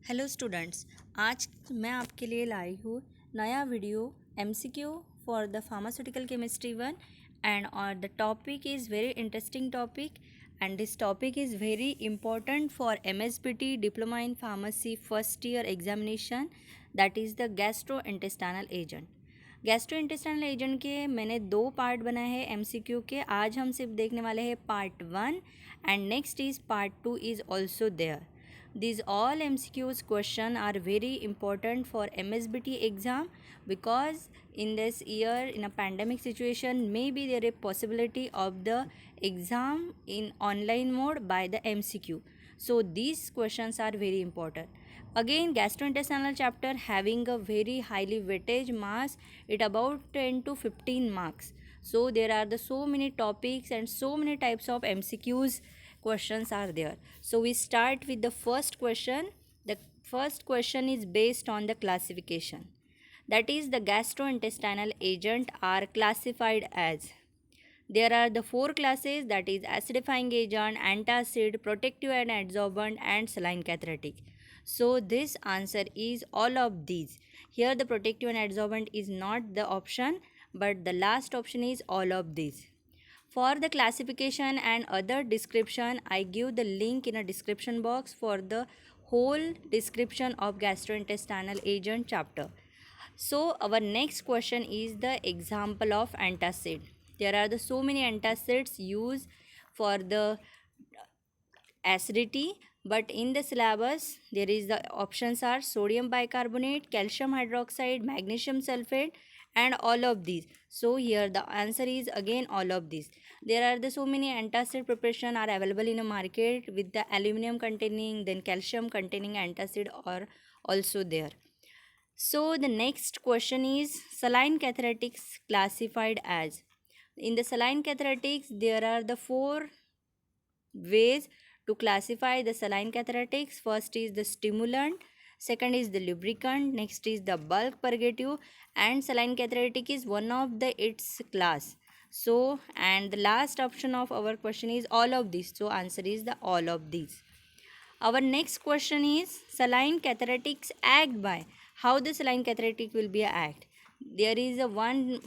Hello students, आज मैं आपके लिए लाई हूँ नया video MCQ for the pharmaceutical chemistry 1 and the topic is very interesting topic and this topic is very important for MSBT diploma in pharmacy first year examination, that is the gastrointestinal agent. Gastrointestinal agent के मैंने 2 part बनाए हैं MCQ के। आज हम सिर्फ देखने वाले हैं part 1 and next is part 2 is also there. These all MCQs question are very important for MSBT exam because in this year in a pandemic situation maybe there is a possibility of the exam in online mode by the MCQ. So these questions are very important. Again, gastrointestinal chapter having a very highly weightage marks, it about 10 to 15 marks. So there are the so many topics and so many types of MCQs questions are there. So we start with the first question. The first question is based on the classification. That is, the gastrointestinal agent are classified as, there are the 4 classes, that is acidifying agent, antacid, protective and adsorbent, and saline cathartic. So this answer is all of these. Here the protective and adsorbent is not the option, but the last option is all of these. For the classification and other description, I give the link in a description box for the whole description of gastrointestinal agent chapter. So our next question is the example of antacid. There are the so many antacids used for the acidity, but in the syllabus there is the options are sodium bicarbonate, calcium hydroxide, magnesium sulfate, and all of these. So here the answer is again all of these. There are the so many antacid preparation are available in a market with the aluminum containing, then calcium containing antacid are also there. So the next question is saline catharatics classified as. In the saline catharatics there are the 4 ways to classify the saline catharatics. First is the stimulant, second is the lubricant, next is the bulk purgative, and saline cathartic is one of the its class. So and the last option of our question is all of these. So answer is the all of these. Our next question is saline catharatics act by. How the saline cathartic will be act? There is a one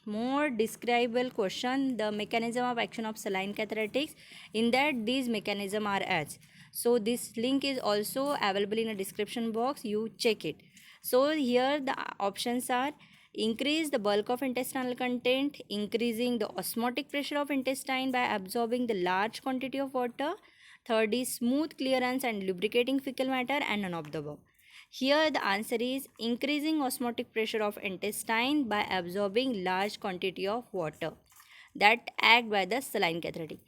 more describable question, the mechanism of action of saline catharatics. In that these mechanism are as. So this link is also available in a description box. You check it. So here the options are increase the bulk of intestinal content, increasing the osmotic pressure of intestine by absorbing the large quantity of water. Third is smooth clearance and lubricating fecal matter, and none of the above. Here the answer is increasing osmotic pressure of intestine by absorbing large quantity of water that act by the saline cathartic.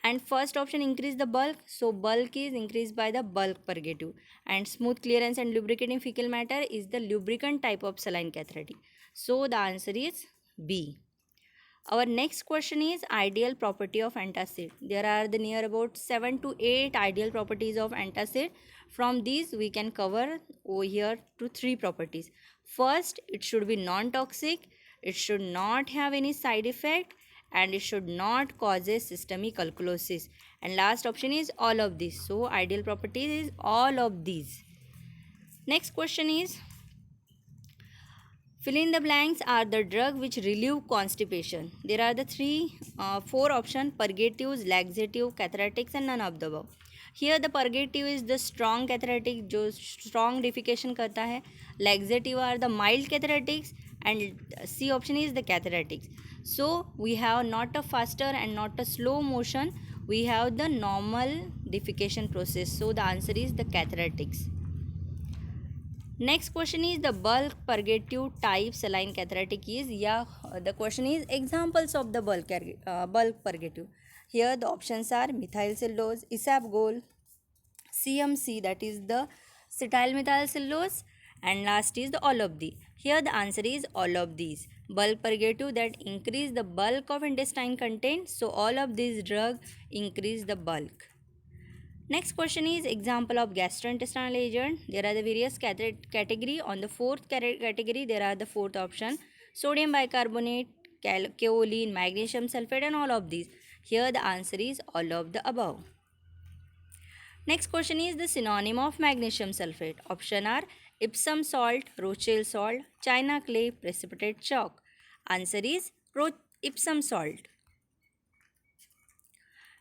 And first option increase the bulk, so bulk is increased by the bulk purgative, and smooth clearance and lubricating fecal matter is the lubricant type of saline cathartic. So the answer is B. Our next question is ideal property of antacid. There are the near about 7 to 8 ideal properties of antacid. From these we can cover over here to 3 properties. First, it should be non-toxic, it should not have any side effect, and it should not cause a systemic alkalosis. And last option is all of these. So ideal properties is all of these. Next question is, fill in the blanks are the drug which relieve constipation. There are the 4 options: purgatives, laxative, catharatics, and none of the above. Here the purgative is the strong cathartic जो strong defecation करता है. Laxative are the mild catharatics, and C option is the catharatics. So we have not a faster and not a slow motion. We have the normal defecation process. So the answer is the catharatics. Next question is the bulk purgative type saline cathartic is, the question is examples of the bulk purgative. Here the options are methyl cellulose, isabgol, CMC, that is the cetyl methyl cellulose, and last is the all of these. Here the answer is all of these. Bulk purgative that increase the bulk of intestine content, so all of these drugs increase the bulk. Next question is example of gastrointestinal agent. There are the various category. On the fourth category, there are the fourth option: sodium bicarbonate, kaolin, magnesium sulfate, and all of these. Here the answer is all of the above. Next question is the synonym of magnesium sulfate. Option are Epsom salt, Rochelle salt, China clay, precipitate chalk. Answer is Epsom salt.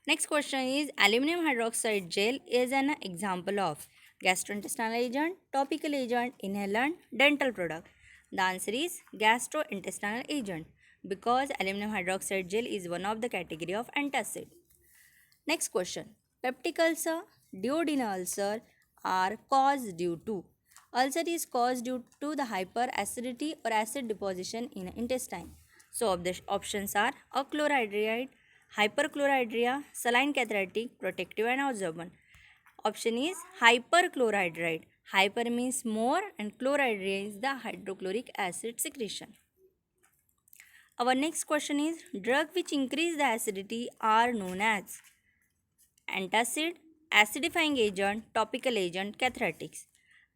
Next question is aluminum hydroxide gel is an example of gastrointestinal agent, topical agent, inhalant, dental product. The answer is gastrointestinal agent because aluminum hydroxide gel is one of the category of antacid. Next question. Peptic ulcer, duodenal ulcer are caused due to. Ulcer is caused due to the hyperacidity or acid deposition in the intestine. So the options are achlorhydride, hyperchlorhydria, saline cathartic, protective and absorbent. Option is hyperchlorhydride. Hyper means more and chlorhydria is the hydrochloric acid secretion. Our next question is drug which increase the acidity are known as antacid, acidifying agent, topical agent, cathartics.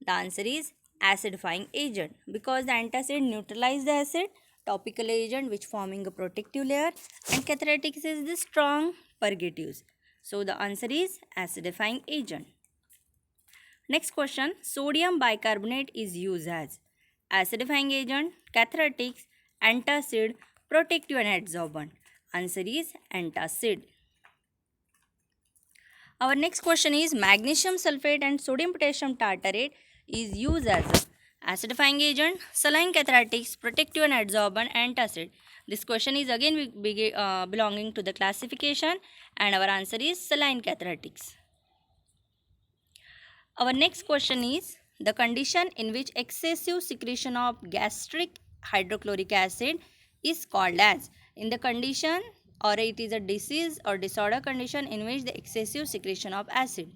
The answer is acidifying agent because the antacid neutralize the acid, topical agent which forming a protective layer, and cathartics is the strong purgatives. So the answer is acidifying agent. Next question, sodium bicarbonate is used as acidifying agent, cathartics, antacid, protective and adsorbent. Answer is antacid. Our next question is magnesium sulfate and sodium potassium tartarate is used as acidifying agent, saline cathartics, protective and adsorbent, antacid. This question is again belonging to the classification and our answer is saline cathartics. Our next question is the condition in which excessive secretion of gastric hydrochloric acid is called as. In the condition or it is a disease or disorder condition in which the excessive secretion of acid.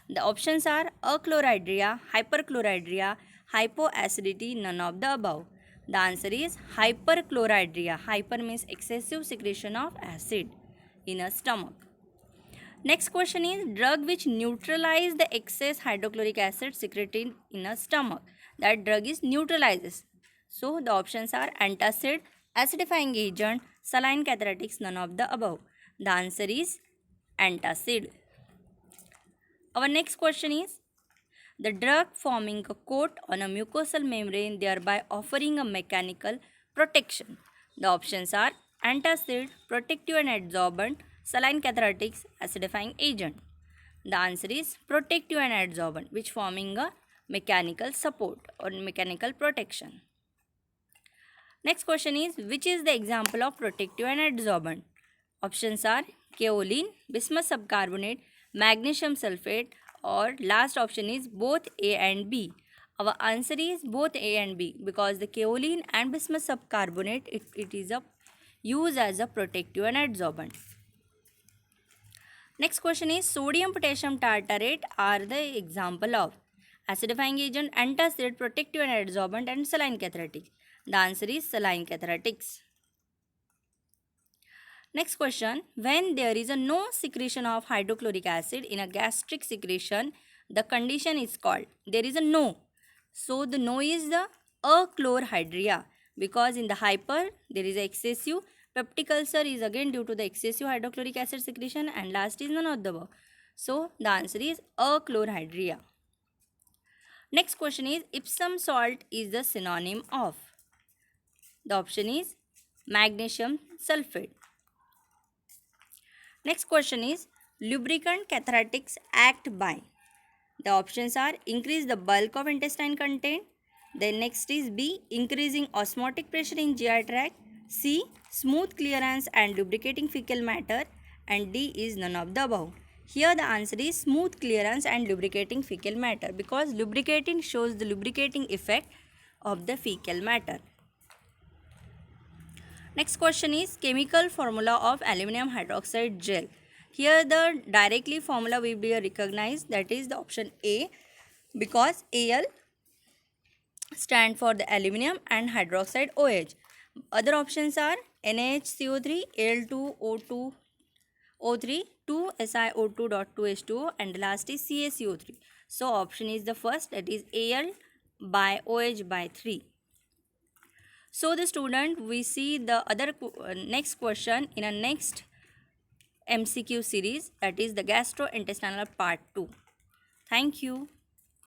The options are achlorhydria, hyperchlorhydria, hypoacidity, none of the above. The answer is hyperchlorhydria. Hyper means excessive secretion of acid in a stomach. Next question is drug which neutralize the excess hydrochloric acid secreted in a stomach. That drug is neutralizes. So the options are antacid, acidifying agent, saline cathartics, none of the above. The answer is antacid. Our next question is the drug forming a coat on a mucosal membrane thereby offering a mechanical protection. The options are antacid, protective and adsorbent, saline cathartics, acidifying agent. The answer is protective and adsorbent which forming a mechanical support or mechanical protection. Next question is which is the example of protective and adsorbent? Options are kaolin, bismuth subcarbonate, magnesium sulfate or last option is both A and B. Our answer is both A and B because the kaolin and bismuth subcarbonate it is used as a protective and adsorbent. Next question is sodium potassium tartarate are the example of acidifying agent, antacid, protective and adsorbent and saline cathartic. The answer is saline cathartics. Next question, when there is a no secretion of hydrochloric acid in a gastric secretion, the condition is called, there is a no. So the no is the achlorhydria because in the hyper there is a excessive. Peptic ulcer is again due to the excessive hydrochloric acid secretion and last is none of the above. So the answer is achlorhydria. Next question is Epsom salt is the synonym of. The option is magnesium sulfate. Next question is lubricant cathartics act by. The options are increase the bulk of intestine content. Then next is B, increasing osmotic pressure in GI tract. C, smooth clearance and lubricating fecal matter. And D is none of the above. Here the answer is smooth clearance and lubricating fecal matter because lubricating shows the lubricating effect of the fecal matter. Next question is chemical formula of aluminum hydroxide gel. Here the directly formula will be recognized, that is the option A because Al stand for the aluminum and hydroxide OH. Other options are NaHCO3, Al2O2 O3, 2SiO2.2H2O and the last is CaCO3. So option is the first, that is Al by OH by 3. So the student, we see the other next question in a next MCQ series, that is the gastrointestinal part 2. Thank you.